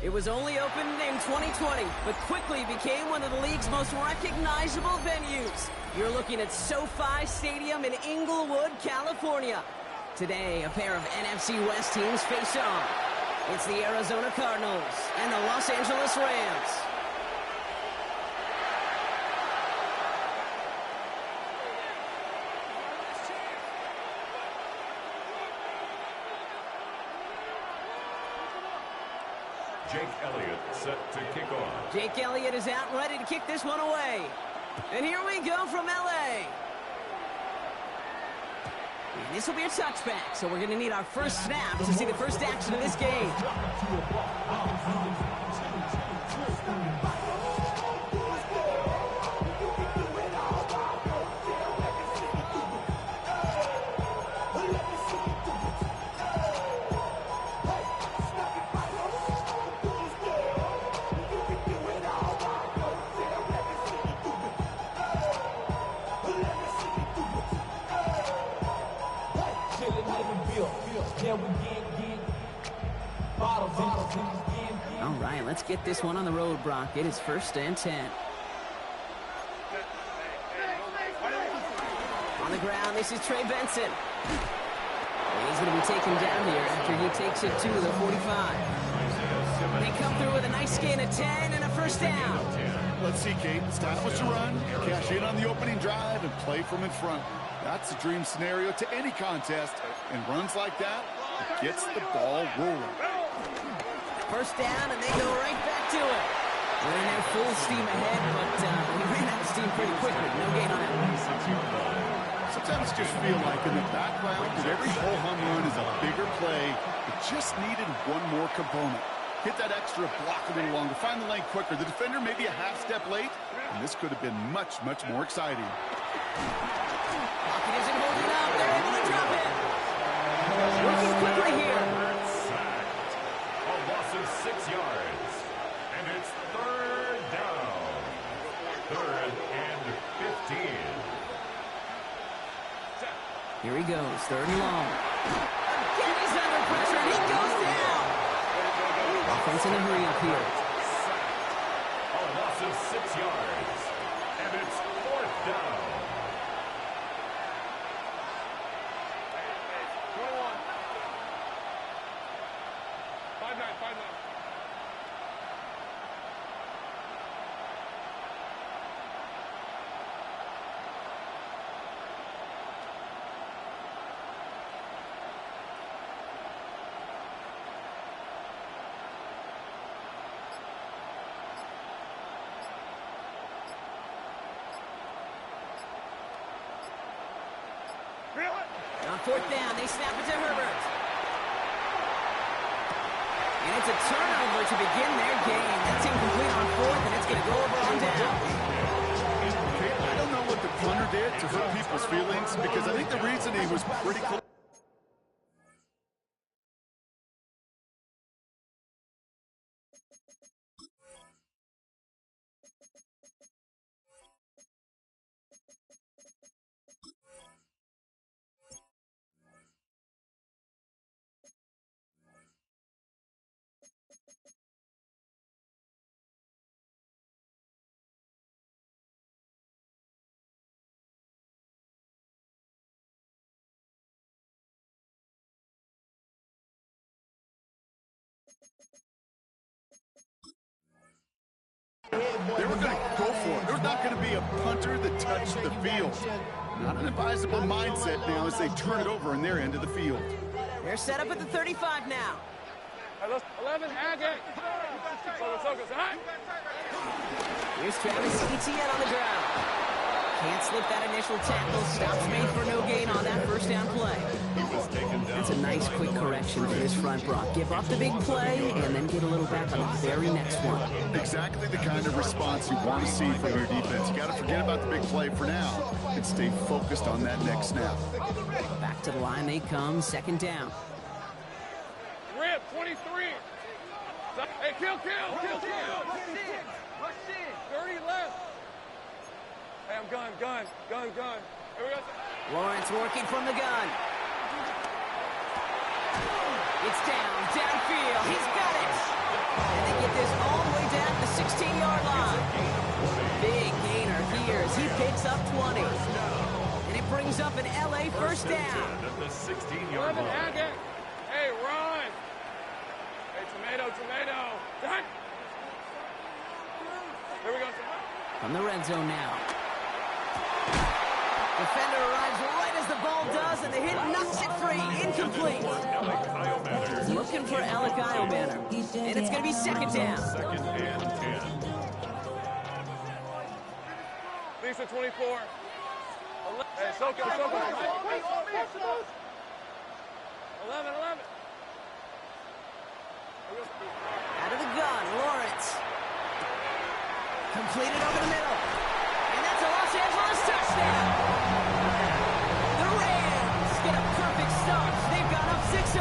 It was only opened in 2020, but quickly became one of the league's most recognizable venues. You're looking at SoFi Stadium in Inglewood, California. Today, a pair of NFC West teams face off. It's the Arizona Cardinals and the Los Angeles Rams. Jake Elliott set to kick off. Jake Elliott is out and ready to kick this one away. And here we go from L.A. And this will be a touchback, so we're going to need our first snap to see the first action of this game. All right, let's get this one on the road, Brock. It is 1st and 10. On the ground, this is Trey Benson. He's going to be taken down here after he takes it to the 45. They come through with a nice gain of 10 and a first down. Let's see, Kate. Establish a run, cash in on the opening drive, and play from in front. That's a dream scenario to any contest, and runs like that, it gets the ball rolling. First down, and they go right back to it. They're in there full steam ahead, but he ran out of steam pretty quickly. No gain on that. Sometimes just feel like in the background that every ho-hum run is a bigger play. It just needed one more component. Hit that extra block a little longer, find the lane quicker. The defender maybe a half step late, and this could have been much, much more exciting. Pocket isn't holding up. They're able to drop it. Working quickly here. A loss of 6 yards. And it's 3rd down. 3rd and 15. Here he goes, 3rd and long. Again, he's under pressure, and he goes down. Offense in a hurry up here. A loss of 6 yards. And it's 4th down. 5-9. On 4th down, they snap it to Herbert. And it's a turnover to begin their game. That's incomplete on 4th, and it's going to go over on down. I don't know what the punter did to hurt people's feelings, because I think the reason he was pretty close. They were going to go for it. There's not going to be a punter that touched the field. Not an advisable mindset now as they turn it over in their end of the field. They're set up at the 35 now. 11, Agate. Here's Travis Etienne on the ground. Can't slip that initial tackle. Stops made for no gain on that first down play. That's a nice quick correction for this front, Brock. Give up the big play and then get a little back on the very next one. Exactly the kind of response you want to see from your defense. You got to forget about the big play for now and stay focused on that next snap. Back to the line they come, 2nd down. Rip, 23. Hey, kill. 30 left. Hey, I'm gun. Here we go. Lawrence working from the gun. It's downfield. He's got it. And they get this all the way down to the 16-yard line. Big gainer here as he picks up 20. And it brings up an LA first down. At the 16-yard 11 line. Haggett. Hey, run. Hey, tomato. Done. Here we go. From the red zone now. Defender arrives right as the ball does, and the hit knocks it free. Incomplete. Looking for Alec Iomanner. And it's going to be second down. Second and 10. Lisa 24. Hey, Soko. 11. Out of the gun, Lawrence. Completed over the middle. And that's a Los Angeles touchdown. The Rams get a perfect start. They've gone up 6-0.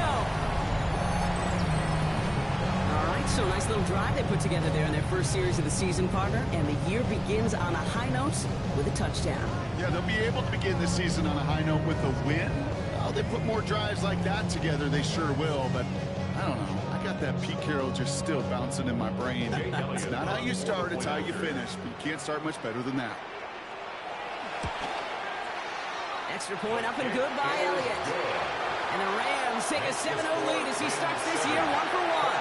All right, so nice little drive they put together there in their first series of the season, partner. And the year begins on a high note with a touchdown. Yeah, they'll be able to begin this season on a high note with a win. Oh, they put more drives like that together, they sure will, but I don't know. I got that Pete Carroll just still bouncing in my brain. It's not how you start, it's how you finish. But you can't start much better than that. Extra point up and good by Elliott. And the Rams take a 7-0 lead as he starts this year 1-for-1.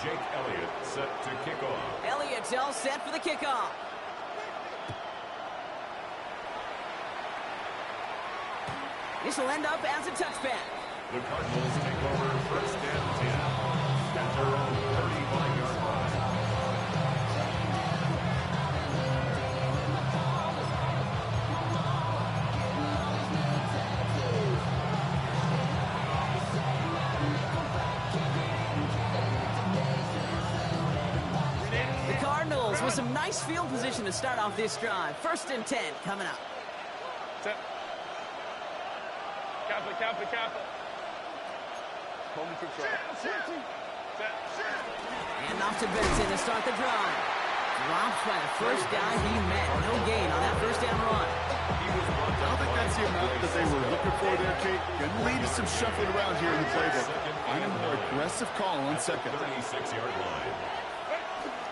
Jake Elliott set to kick off. Elliott's all set for the kickoff. This will end up as a touchback. The Cardinals take over first and 10 at their own 35-yard line. The Cardinals with some nice field position to start off this drive. First and 10 coming up. Set. Kappa. Home control. Set. And off to Benson to start the drive. Dropped by the first guy he met. No gain on that first down run. I don't think that's the amount that they were looking for there, Kate. Going to lead to some shuffling around here in the playbook. Find a more aggressive call on second. 36-yard line.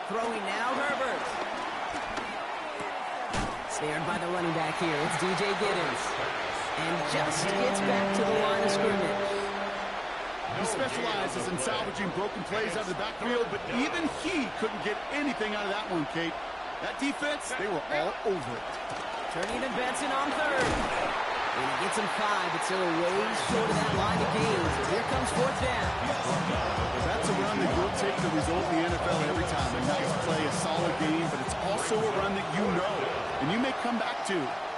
Throwing now, Herbert. Snared by the running back here. It's DJ Giddens. And just gets back to the line of scrimmage. He specializes in salvaging broken plays out of the backfield, but even he couldn't get anything out of that one, Kate. That defense, they were all over it. Turning to Benson on third. And he gets him 5, but still a ways short of that line of gains. Here comes fourth down. That's a run that will take the result in the NFL every time. A nice play, a solid game, but it's also a run that you know, and you may come back to.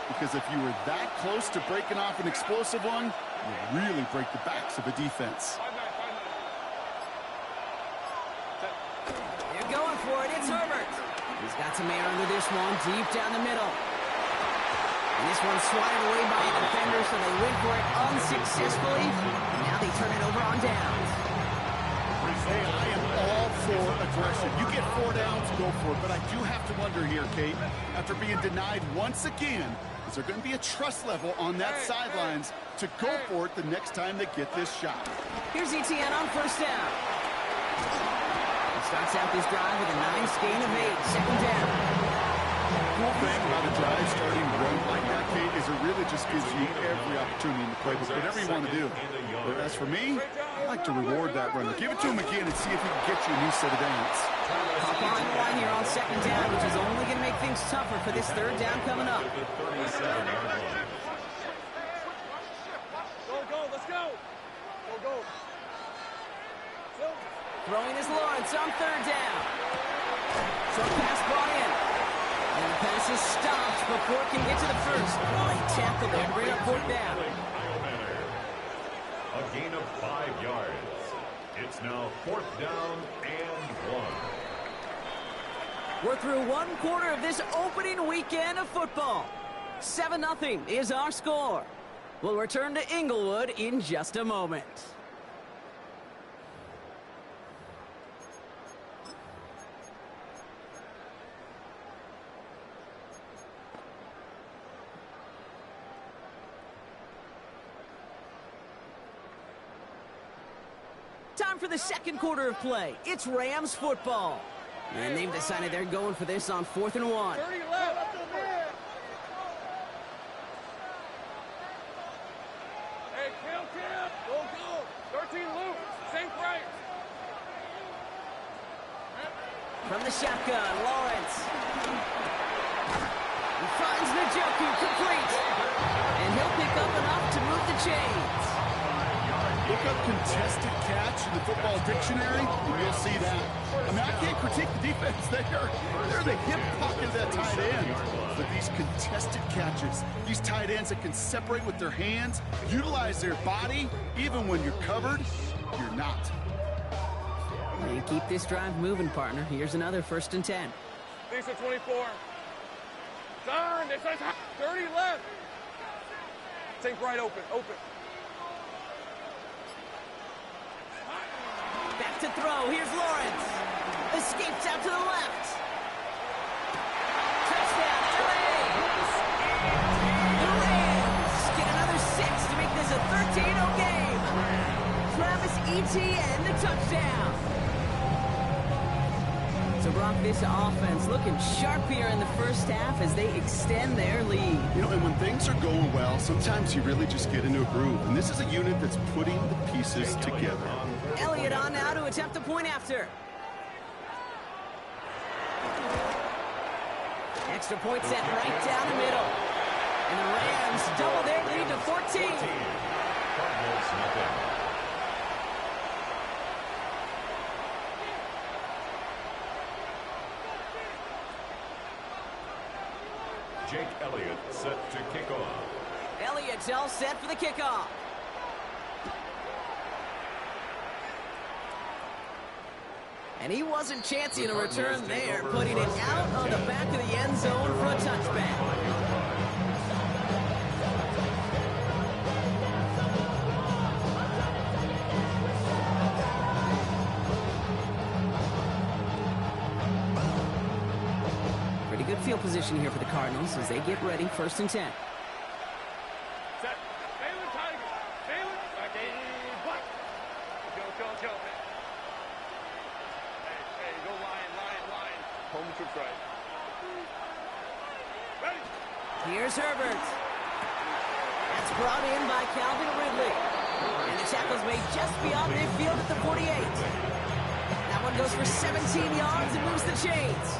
Because if you were that close to breaking off an explosive one, you really break the backs of a defense. They're going for it. It's Herbert. He's got some air under this one, deep down the middle. And this one's swatted away by a defender, so they went for it unsuccessfully. And now they turn it over on downs. Hey, I am all for aggression. You get 4 downs, go for it. But I do have to wonder here, Kate, after being denied once again, is there going to be a trust level on that sidelines to go for it the next time they get this shot? Here's Etienne on first down. He starts out this drive with a nice gain of 8, second down. The cool thing about a drive starting run like that, Kate, is it really just gives you every opportunity in the playbook, whatever you want to do. But as for me, I like to reward that runner. Give it to him again and see if he can get you a new set of downs. Hop on the line here on second down, which is only going to make things tougher for this third down coming up. Go, let's go. Go. Throwing is Lawrence on third down. Short pass brought in. And the pass is stopped before it can get to the first. Great tackle there. Bring up fourth down. A gain of 5 yards. It's now fourth down and 1. We're through one quarter of this opening weekend of football. 7-0 is our score. We'll return to Inglewood in just a moment. time for the second quarter of play. It's Rams football. And they've decided they're going for this on 4th and 1. 30 left. Hey, kill. Go. 13 loop. Same right. From the shotgun, Lawrence. He finds Njoku complete. And he'll pick up enough to move the chains. Look up contested catch in the football dictionary, and you'll see that. I mean, I can't critique the defense. They're the hip pocket of that tight end. But these contested catches, these tight ends that can separate with their hands, utilize their body, even when you're covered, you're not. And keep this drive moving, partner. Here's another 1st and 10. Lisa 24. Darn, it says 30 left. Take right open. Back to throw. Here's Lawrence. Escapes out to the left. Touchdown, LA! The Rams get another 6 to make this a 13-0 game. Travis Etienne, the touchdown. So, Brock, this offense looking sharp here in the first half as they extend their lead. You know, and when things are going well, sometimes you really just get into a groove. And this is a unit that's putting the pieces together. Elliott on now to attempt a point after. Extra point set right down the middle. And the Rams double their lead to 14. Cardinals nothing. Jake Elliott set to kick off. Elliott's all set for the kickoff. And he wasn't chancing a return there, putting it out on the back of the end zone for a touchback. Pretty good field position here for the Cardinals as they get ready, 1st and 10. Set. Balin Tiger. Balin. Back in. What? Go. Hey, go line. Home trips right. Ready. Here's Herbert. That's brought in by Calvin Ridley. And the tackle's made just beyond midfield at the 48. That one goes for 17 yards and moves the chains.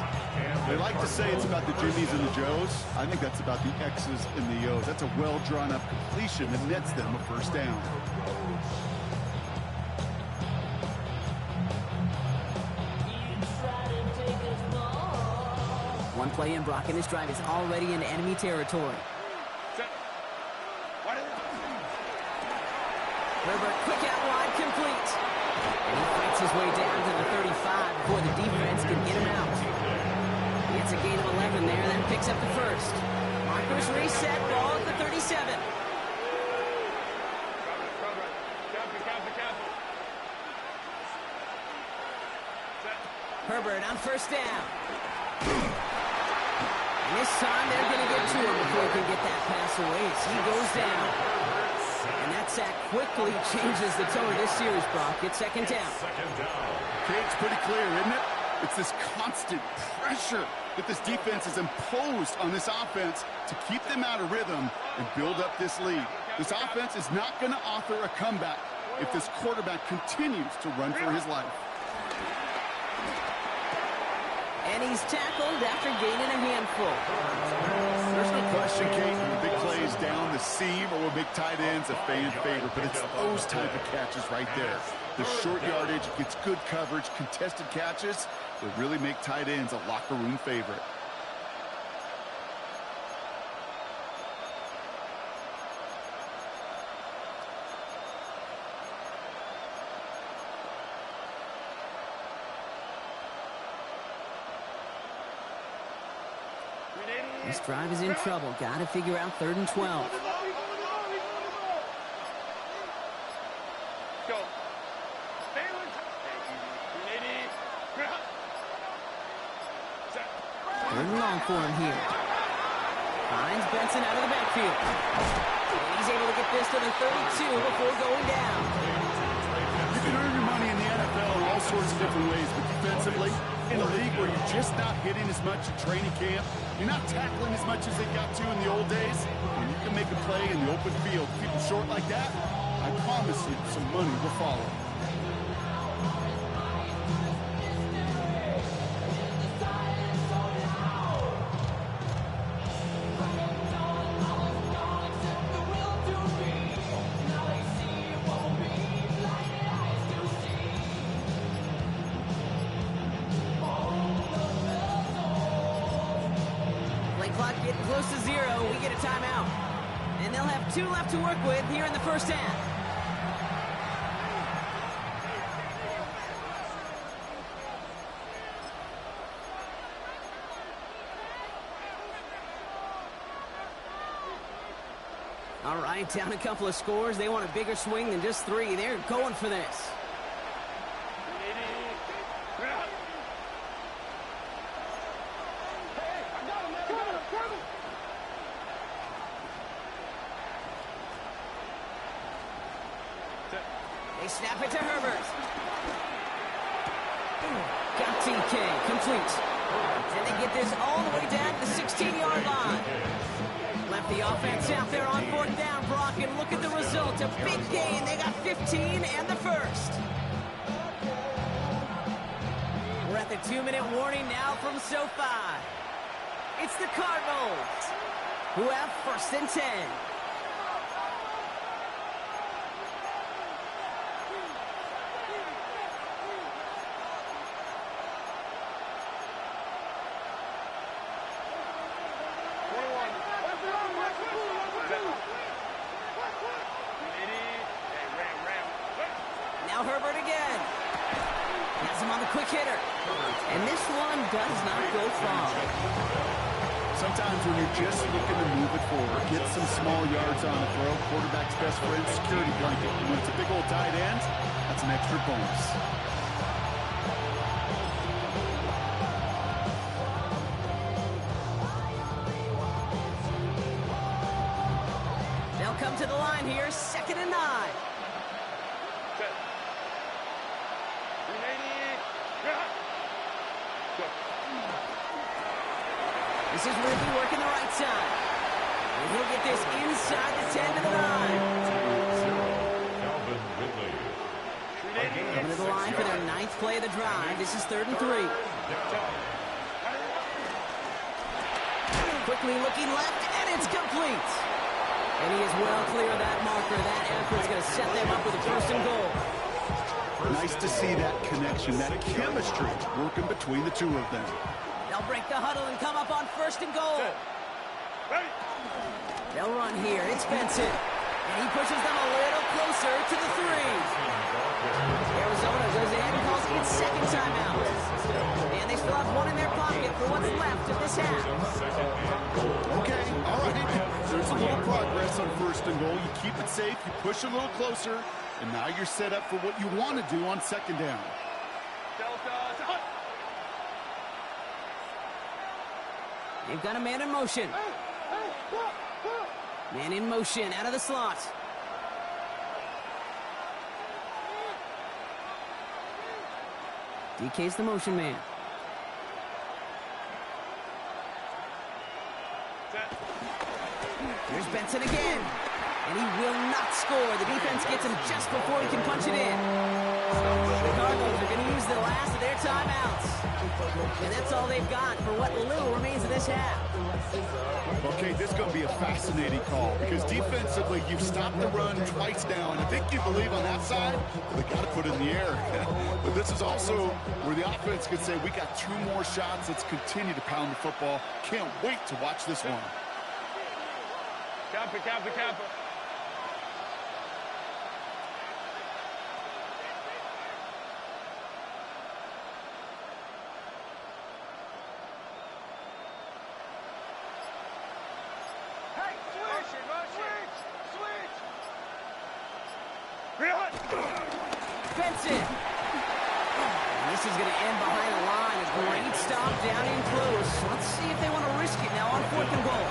They like to say it's about the Jimmies and the Joes. I think that's about the X's and the O's. That's a well-drawn-up completion that nets them a 1st down. One play in, Brock, and this drive is already into enemy territory. Set. Wide. Herbert, quick out wide, complete. And he fights his way down to the 35 before the defense can get him out. He gets a gain of 11 there, then picks up the 1st. Markers reset, ball at the 37. Captain. Set. Herbert on 1st down. And this time they're going to get to him before he can get that pass away as he goes down. And that sack quickly changes the tone of this series, Brock. It's 2nd down. Okay, it's pretty clear, isn't it? It's this constant pressure that this defense has imposed on this offense to keep them out of rhythm and build up this lead. This offense is not going to offer a comeback if this quarterback continues to run for his life. And he's tackled after gaining a handful. There's no question, Kate, when the big plays down the seam or when big tight ends, a fan favorite, but it's those type of catches right there. The short yardage, gets good coverage, contested catches that really make tight ends a locker room favorite. This drive is in trouble. Got to figure out 3rd and 12. Go. 3rd and long for him here. Finds Benson out of the backfield. And he's able to get this to the 32 before going down. You can earn your money in the different ways, but defensively, in a league where you're just not hitting as much at training camp, you're not tackling as much as they got to in the old days, when you can make a play in the open field, keep them short like that, I promise you some money will follow. Clock getting close to 0. We get a timeout. And they'll have 2 left to work with here in the first half. All right, down a couple of scores. They want a bigger swing than just 3. They're going for this. They snap it to Herbert. Got TK, complete. And they get this all the way down to the 16-yard line. Left the offense out there on 4th down, Brock, and look at the result. A big gain. They got 15 and the first. We're at the 2-minute warning now from SoFi. It's the Cardinals, who have 1st and 10. Now Herbert again. Has him on the quick hitter. And this one does not go far. Sometimes when you're just looking to move it forward, get some small yards on the throw, quarterback's best friend, security blanket. And when it's a big old tight end, that's an extra bonus. They'll come to the line here, 2nd and 9. This is Ridley working the right side. And he'll get this inside the 10 to the 9. Calvin Ridley. Coming to the line for their 9th play of the drive. This is 3rd and 3. Quickly looking left, and it's complete. And he is well clear of that marker. That effort is going to set them up with a 1st and goal. Nice to see that connection, that chemistry working between the two of them. They'll break the huddle and come up on 1st and goal. They'll run here. It's Benson. And he pushes them a little closer to the 3. Arizona goes ahead and calls its 2nd timeout. And they still have 1 in their pocket for what's left of this half. Okay, all right. There's a little progress on 1st and goal. You keep it safe, you push a little closer, and now you're set up for what you want to do on 2nd down. They've got a man in motion. Man in motion out of the slot. DK's the motion man. Here's Benson again. And he will not score. The defense gets him just before he can punch it in. The Cardinals are going to use the last of their timeouts. And that's all they've got for what little remains of this half. Okay, this is going to be a fascinating call because defensively, you've stopped the run twice now, and I think you believe on that side, they got to put it in the air. But this is also where the offense could say, we got 2 more shots. Let's continue to pound the football. Can't wait to watch this one. Camper, camper, camper. Benson. And this is going to end behind the line. A great stop down in close. Let's see if they want to risk it now on 4th and goal.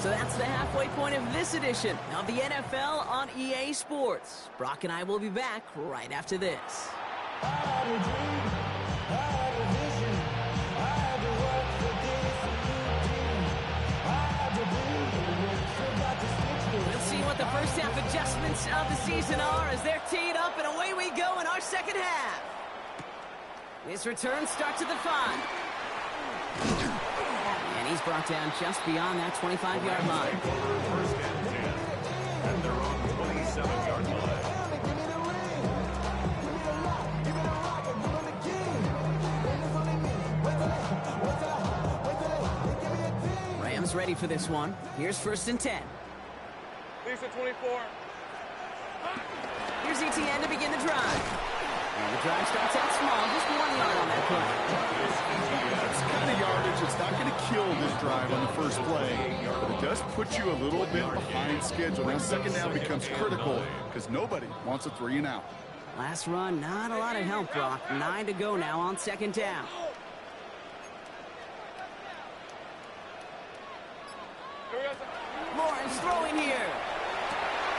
So that's the halfway point of this edition of the NFL on EA Sports. Brock and I will be back right after this. We'll see what the first half adjustments of the season are as they're teed up, and away we go in our second half. This return starts at the 5. And he's brought down just beyond that 25-yard line. First and 10. And they're on the 27-yard line. Rams ready for this one. Here's first and 10. Lisa 24. Here's ETN to begin the drive. And the drive starts out small, just 1 yard on that play. That's the kind of yardage that's not going to kill this drive on the first play, but it does put you a little bit behind schedule. Now second down becomes critical because nobody wants a 3 and out. Last run, not a lot of help, Brock. 9 to go now on second down. Lawrence throwing here.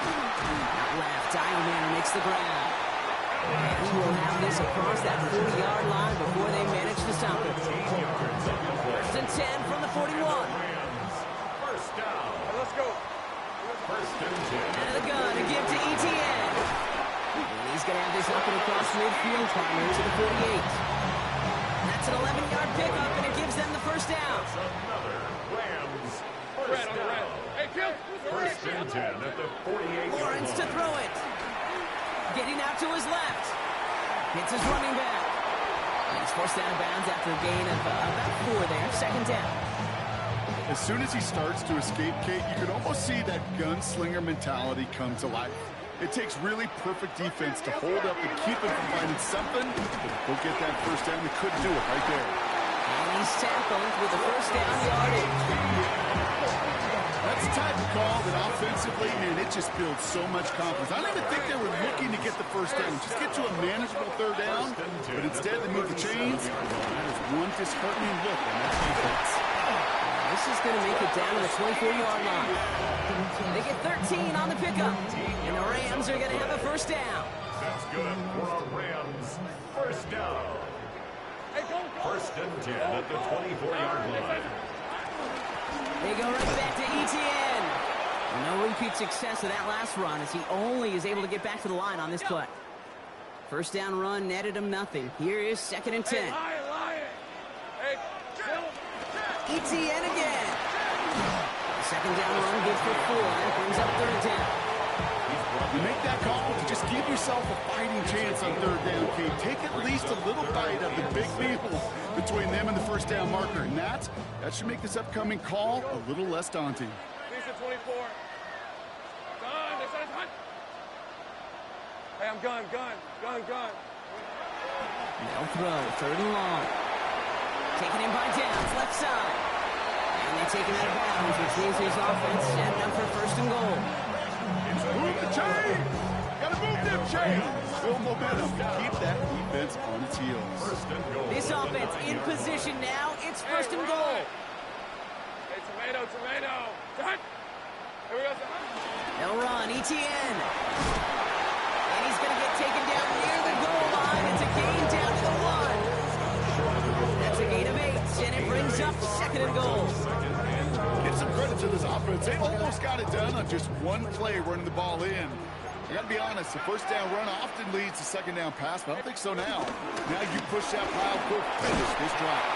Out left, Dialman makes the grab. And he will have this across that 40-yard line before they manage to stop it. First and 10 from the 41. First down. Let's go. First and 10. Out of the gun to give to ETN. And he's going to have this up and across midfield, climbing to the 48. That's an 11-yard pickup, and it gives them the first down. Another Rams. Red on the red. Hey, kill. First and 10 at the 48-yard Lawrence to line. throw it. Getting out to his left. Hits his running back. And he's forced out of bounds after a gain of about 4 there. Second down. As soon as he starts to escape, Kate, you can almost see that gunslinger mentality come to life. It takes really perfect defense to hold up and keep him from finding something. Go get that first down. They couldn't do it right there. And he's tackled with the first down yardage. That's the type of call that offensively, man, it just builds so much confidence. I don't even think they were looking to get the first down. Just get to a manageable third down, but instead they move the chains. That is one disheartening look on that defense. This is going to make it down to the 24-yard line. They get 13 on the pickup. And the Rams are going to have a first down. That's good for a Rams. First down. Hey, go. First and 10 at the 24-yard line. They go right back to ETN. No repeat success of that last run as he only is able to get back to the line on this play. First down run netted him nothing. Here is second and 10. Hey, Lion. Hey, kill. ETN again. Second down run good for 4. That brings up third down. You make that call to just give yourself a fighting chance on third down, Kate. Take at least a little bite of the big meal between them and the first down marker. And that should make this upcoming call a little less daunting. Lisa 24. Gun. They said hunt. Hey, I'm gun. No throw. Third and long. Taken in by Downs, left side. And they take him out of bounds, which means his offense set up for first and goal. Move the chain! Gotta move them chains! Build momentum. Keep that defense on its heels. First and goal. This offense in position now. It's first and goal. Hey, tomato. Hunt. Here we go. They'll run. ETN. And he's going to get taken down near the goal line. It's a gain down to the 1. That's a gain of 8, and it brings up second and goal. Give some credit to this offense. They almost got it done on just one play running the ball in. I gotta be honest, the first down run often leads to second down pass, but I don't think so now. Now you push that pile, go finish this drive.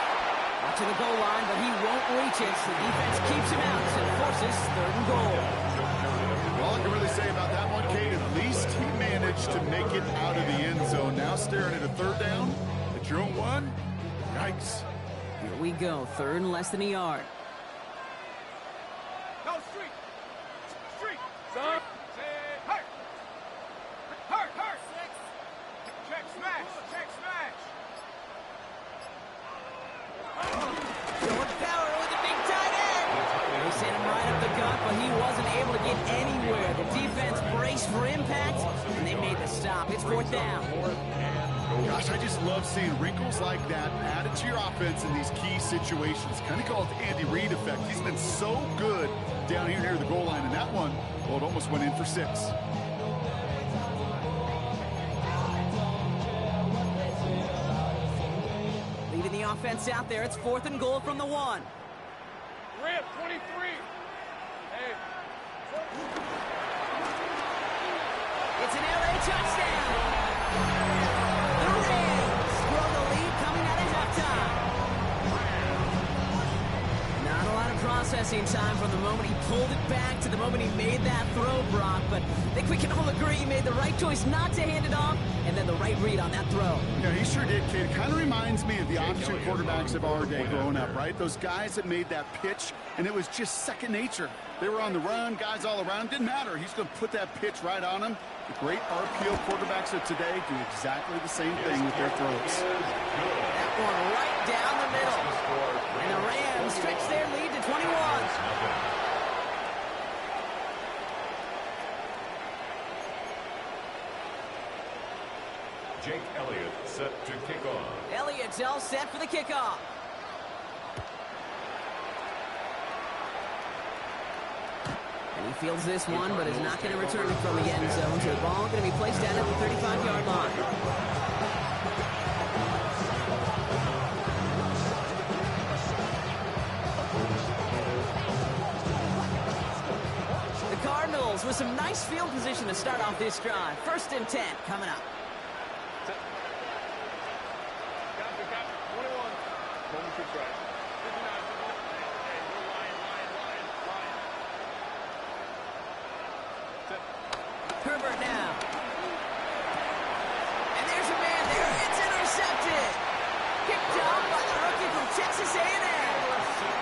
Up to the goal line, but he won't reach it. The defense keeps him out and forces third and goal. All I can really say about that one, Kate, at least he managed to make it out of the end zone. Now staring at a third down at your own 1. Yikes. Here we go, third and less than a yard. No, street. Son. Hurt. Check smash. George Power with a big tight end. They sent him right up the gut, but he wasn't able to get anywhere. The defense braced for impact, and they made the stop. It's fourth down. Gosh, I just love seeing wrinkles like that added to your offense in these key situations. Kind of call it the Andy Reid effect. He's been so good down here near the goal line, and that one, well, it almost went in for 6. Leaving the offense out there. It's 4th and goal from the 1. Rip, 23. Hey. It's an LA touchdown. The Rams grow the lead coming out of halftime. Not a lot of processing time from the moment he pulled it back to the moment he made that throw, Brock. But I think we can all agree he made the right choice not to hand it off, and then the right read on that throw. Yeah, he sure did, kid. It kind of reminds me of the option quarterbacks of our day growing up, right? Those guys that made that pitch, and it was just second nature. They were on the run, guys all around. Didn't matter. He's going to put that pitch right on him. The great RPO quarterbacks of today do exactly the same thing with their throws. That one right down the middle. And the Rams stretch their lead to 21. Jake Elliott set to kick off. Elliott's all set for the kickoff. And he fields this one, but is not going to return it from the end zone. So the ball going to be placed down at the 35-yard line. The Cardinals with some nice field position to start off this drive. 1st and 10 coming up. Copy. 21. Moment to try. 59. Hey, we're lying. Herbert now. And there's a man there. It's intercepted. Picked up by the rookie from Texas A&M.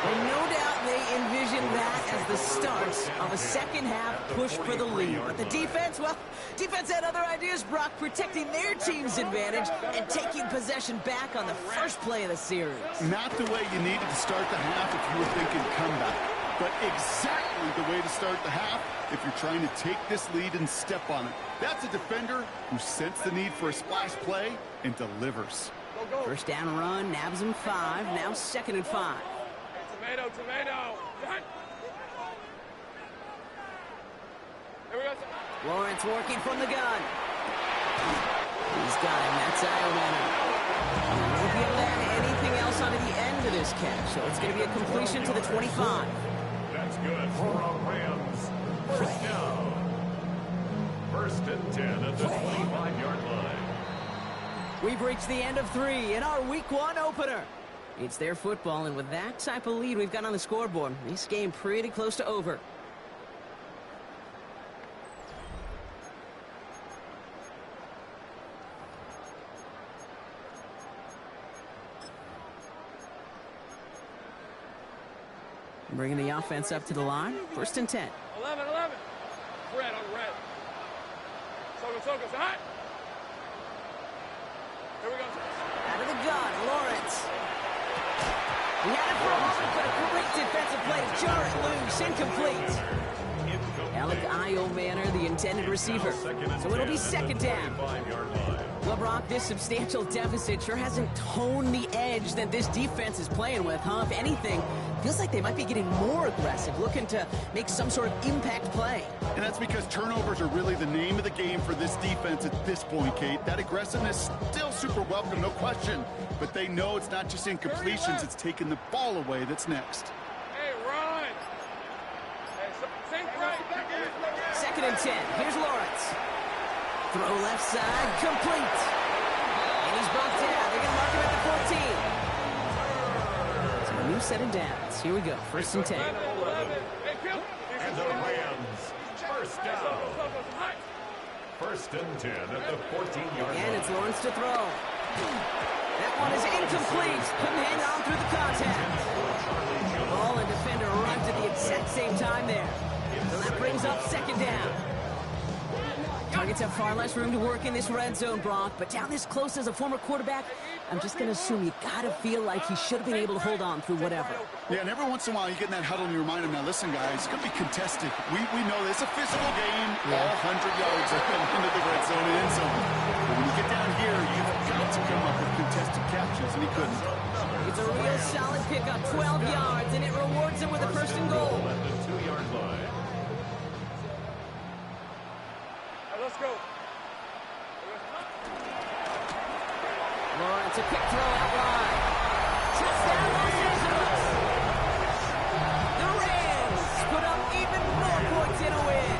And no doubt they envisioned that as the start of a second-half push for the lead. But the defense, well, defense had other ideas, Brock, protecting their team's advantage and taking possession back on the first play of the series. Not the way you needed to start the half if you were thinking comeback, but exactly the way to start the half if you're trying to take this lead and step on it. That's a defender who sensed the need for a splash play and delivers. First down run, nabs him 5, now 2nd and 5. Tomato. Here we go. Lawrence working from the gun. He's got him. That's Iowa. Won't be able to add anything else onto the end of this catch, so it's going to be a completion to the 25. That's good for a Rams. First down. 1st and 10 at the 25-yard line. We've reached the end of 3 in our Week 1 opener. It's their football, and with that type of lead we've got on the scoreboard, this game pretty close to over. Bringing the offense up to the line. 1st and 10. 11. Red on red. Soka. Hot. Here we go. Out of the gun, Lawrence. He had it for a moment, but a great defensive play to jar it loose. Incomplete. Alec Manor, the intended receiver. So it'll be 2nd down. Well, Brock, this substantial deficit sure hasn't toned the edge that this defense is playing with, huh? If anything, feels like they might be getting more aggressive, looking to make some sort of impact play. And that's because turnovers are really the name of the game for this defense at this point, Kate. That aggressiveness still super welcome, no question. But they know it's not just incompletions, it's taking the ball away that's next. Hey, run. Hey, think right. 2nd and 10. Here's Lawrence. Throw left side, complete. And he's brought down. They're going to mark him at the 14. So a new set of downs. Here we go. 1st and 10. And the Rams. First down. 1st and 10 at the 14-yard line. And it's Lawrence to throw. That one is incomplete. Couldn't hang on through the contact. The ball and defender arrived at the exact same time there. So that brings up 2nd down. Targets have far less room to work in this red zone, Brock, but down this close as a former quarterback, I'm just going to assume you got to feel like he should have been able to hold on through whatever. Yeah, and every once in a while you get in that huddle and you remind him, now listen, guys, it's going to be contested. We know this. It's a physical game. All 100 yards are into the red zone and end zone. But when you get down here, you've got to come up with contested catches, and he couldn't. It's a real solid pickup, 12 yards, and it rewards him with a first and goal. At the 2-yard line. Let's go. Lawrence, a quick throw out wide. Touchdown, Los Angeles. The Rams put up even more points in a win.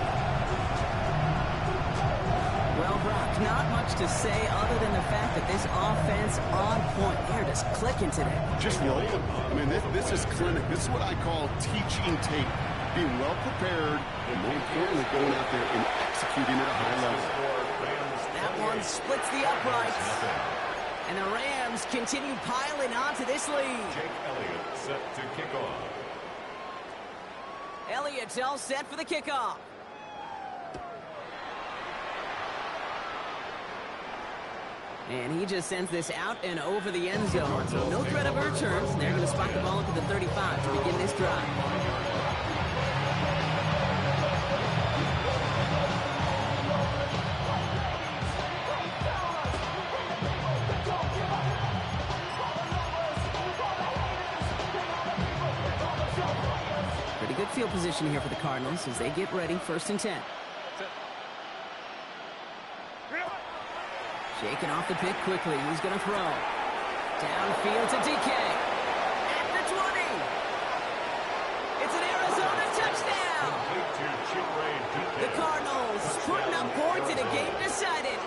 Well, Brock, not much to say other than the fact that this offense on point. They're just clicking today. Just rolling. I mean, this is clinic. This is what I call teaching tape. Being well prepared, and more importantly, going out there and executing at a high level. That one splits the uprights. And the Rams continue piling onto this lead. Jake Elliott set to kick off. Elliott's all set for the kickoff. And he just sends this out and over the end zone. So no threat of returns. They're going to spot the ball up to the 35 to begin this drive. Pretty good field position here for the Cardinals as they get ready, 1st and 10. Shaking off the pick quickly. He's going to throw. Downfield to DK. At the 20. It's an Arizona touchdown. The Cardinals putting up points in a game decided.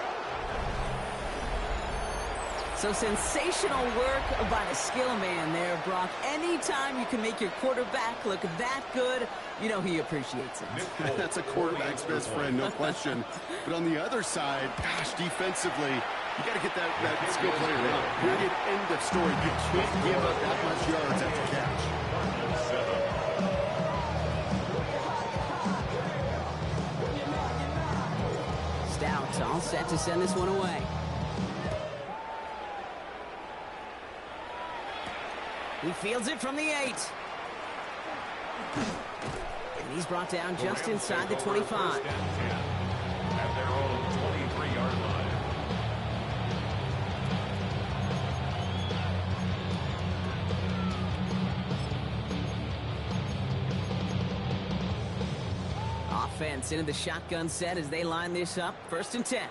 So sensational work by the skill man there, Brock. Anytime you can make your quarterback look that good, you know he appreciates it. That's a quarterback's best friend, no question. But on the other side, gosh, defensively, you got to get that skill player out. Period, end of story. You can't give up that much yards after catch. Stout all set to send this one away. He fields it from the 8. And he's brought down just inside the 25. At their own 23-yard line. Offense into the shotgun set as they line this up. 1st and 10.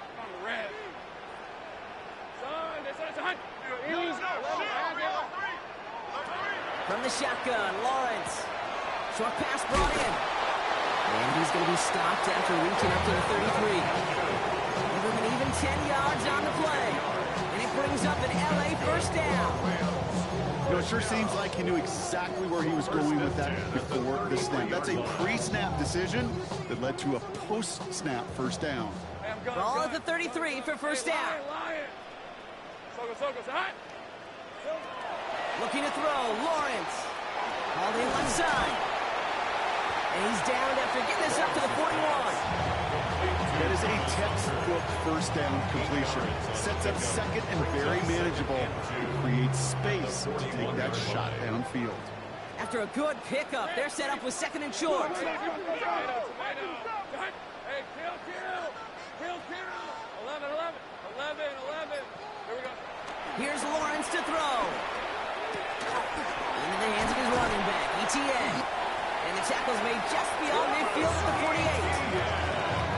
From the shotgun, Lawrence. Short pass brought in. And he's going to be stopped after reaching up to the 33. With an even 10 yards on the play. And it brings up an LA first down. You know, it sure seems like he knew exactly where he was going with that before the snap. That's a pre-snap decision that led to a post-snap first down. Ball at the 33 for first down. Looking to throw, Lawrence. Called in left side. And he's down after getting this up to the 41. That is a textbook first down completion. Sets up second and very manageable. It creates space to take that shot downfield. After a good pickup, they're set up with 2nd and short. Hey, kill. 11. Here we go. Here's Lawrence to throw. Into the hands of his running back, ETN. And the tackle's made just beyond midfield at the 48.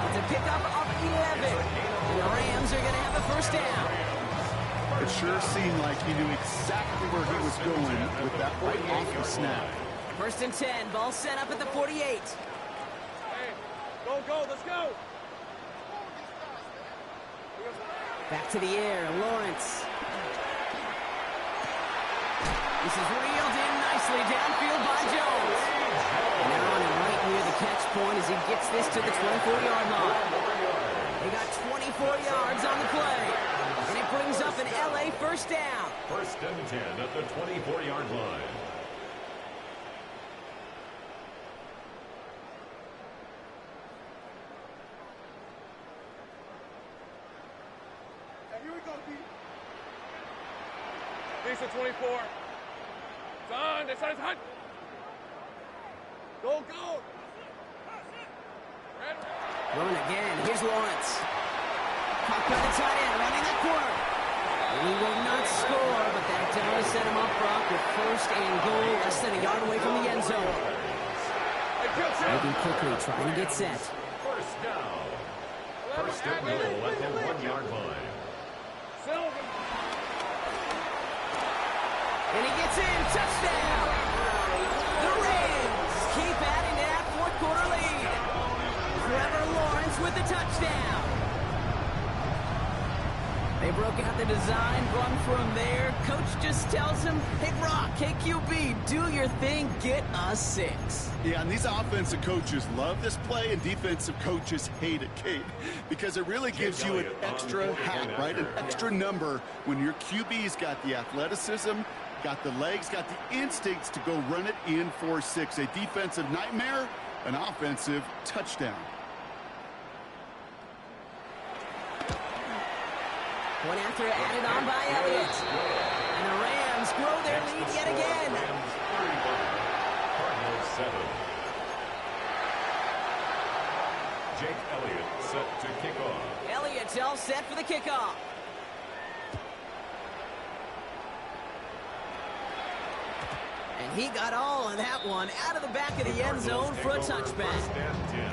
It's a pickup of 11. And the Rams are going to have a first down. It sure seemed like he knew exactly where he was going with that right off the snap. 1st and 10, ball set up at the 48. Hey, go, let's go. Back to the air, Lawrence. This is reeled in nicely downfield by Jones. Now on and right near the catch point as he gets this to the 24-yard line. They got 24 yards on the play. And it brings up an LA first down. 1st and 10 at the 24-yard line. Here we go, D. Decent 24. Son, this is hot. Go. Run again. Here's Lawrence. Caught by the tight end, running that corner. He will not score, but that does set him up, Brock, with first and goal, less than a yard away from the end zone. Moving quickly, trying to get set. First down. First and goal at the 1-yard line. And he gets in, touchdown! The Rams keep adding to that fourth-quarter lead. Trevor Lawrence with the touchdown. They broke out the design, run from there. Coach just tells him, hey, Brock, hey, QB, do your thing, get us 6. Yeah, and these offensive coaches love this play, and defensive coaches hate it, Kate, because it really gives you an extra hat, right? An extra number when your QB's got the athleticism, got the legs, got the instincts to go run it in for 6. A defensive nightmare, an offensive touchdown. One after added on by Elliott. And the Rams grow their lead yet again. Rams 31, Cardinals 7. Jake Elliott set to kick off. Elliott's all set for the kickoff. And he got all of that one out of the back of the end zone for a touchback. First and 10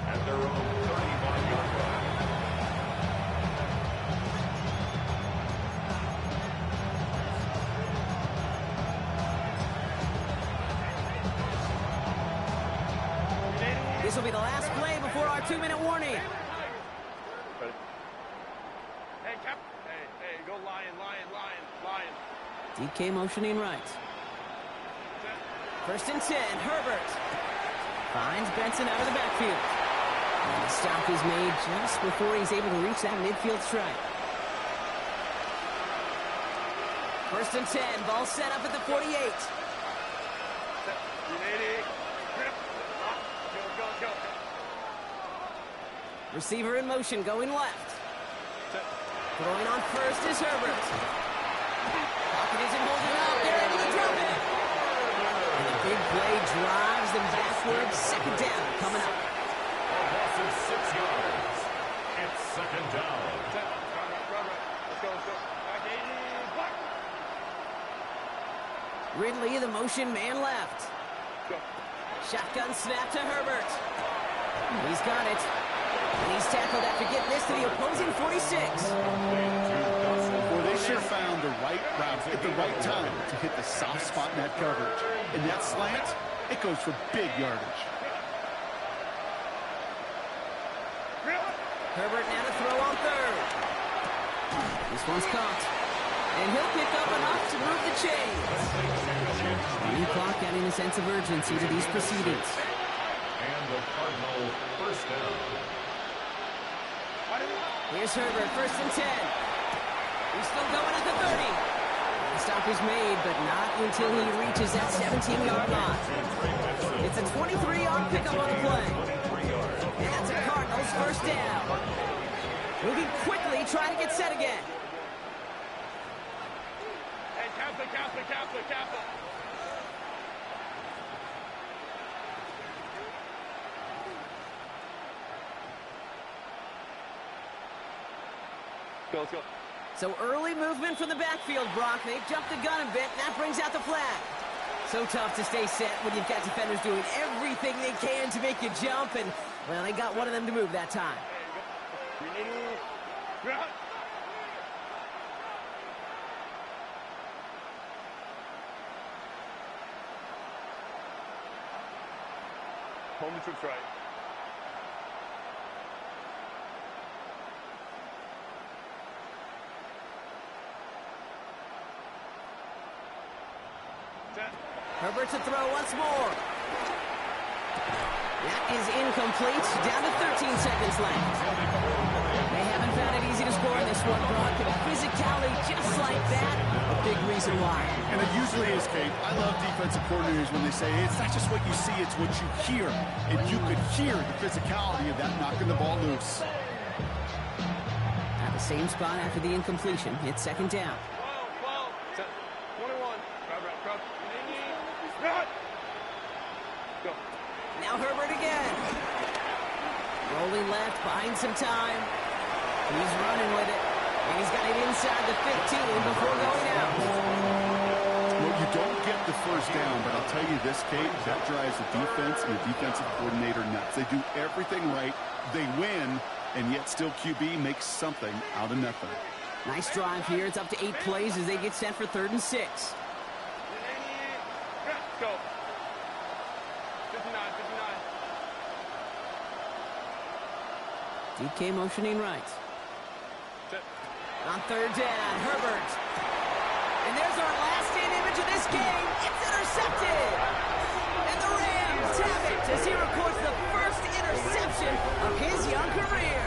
at their own 35-yard line. This will be the last play before our 2-minute warning. Ready? Hey, Cap. Hey, go lion. DK motioning right. First and 10, Herbert. Finds Benson out of the backfield. And the stop is made just before he's able to reach that midfield strike. First and 10, ball set up at the 48. Receiver in motion, going left. Throwing on first is Herbert. Pocket isn't holding up. They're able to drop it. And the big play drives them backwards. Second down coming up. A loss of 6 yards. It's second down. Let's go. Ridley, the motion man left. Shotgun snap to Herbert. He's got it. And he's tackled after getting this to the opposing 46. Well, they sure found the right route at the right time to hit the soft spot in that coverage. And that slant, it goes for big yardage. Herbert now to throw on third. This one's caught. And he'll pick up enough to move the chains. The clock adding a sense of urgency to these proceedings. And the Cardinal first down. Here's Herbert, first and 10. He's still going at the 30. The stop is made, but not until he reaches that 17-yard line. It's a 23-yard pickup on the play. And that's a Cardinals first down. Moving quickly, trying to get set again. Hey, Kappa. Let's go. So early movement from the backfield, Brock. They've jumped the gun a bit, and that brings out the flag. So tough to stay set when you've got defenders doing everything they can to make you jump, and, well, they got one of them to move that time. Home troops right. Herbert to throw once more. That is incomplete. Down to 13 seconds left. They haven't found it easy to score in this one, Brock. Physicality just like that, a big reason why. And it usually is, Kate. I love defensive coordinators when they say, hey, it's not just what you see, it's what you hear. And you could hear the physicality of that knocking the ball loose. At the same spot after the incompletion, it's second down. 21. Go. Now Herbert again. Rolling left, buying some time. He's running with it. And he's got it inside the 15 before going out. Well, you don't get the first down, but I'll tell you this, Kate, that drives the defense and the defensive coordinator nuts. They do everything right, they win, and yet still QB makes something out of nothing. Nice drive here. It's up to 8 plays as they get set for 3rd and 6. Let's go. 59, 59. DK motioning right. Set. On 3rd down, Herbert. And there's our last-in image of this game. It's intercepted. And the Rams have it as he records the first interception of his young career.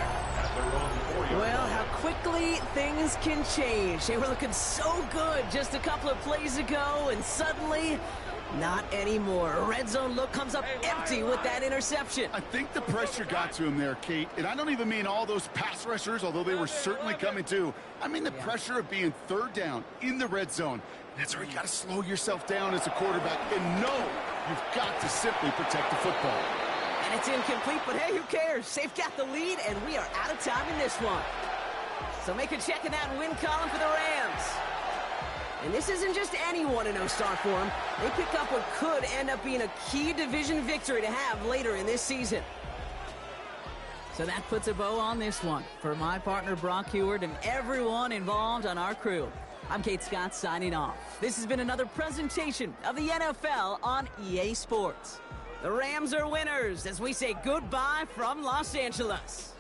Well, how quickly things can change. They were looking so good just a couple of plays ago, and suddenly, not anymore. A red zone look comes up empty with that interception. I think the pressure got to him there, Kate, and I don't even mean all those pass rushers, although they were certainly coming too. I mean the pressure of being 3rd down in the red zone. That's where you got to slow yourself down as a quarterback and know you've got to simply protect the football. And it's incomplete, but hey, who cares? They've got the lead, and we are out of time in this one. So make a check in that win column for the Rams. And this isn't just any 1-0 start for them. They pick up what could end up being a key division victory to have later in this season. So that puts a bow on this one. For my partner, Brock Heward, and everyone involved on our crew, I'm Kate Scott signing off. This has been another presentation of the NFL on EA Sports. The Rams are winners as we say goodbye from Los Angeles.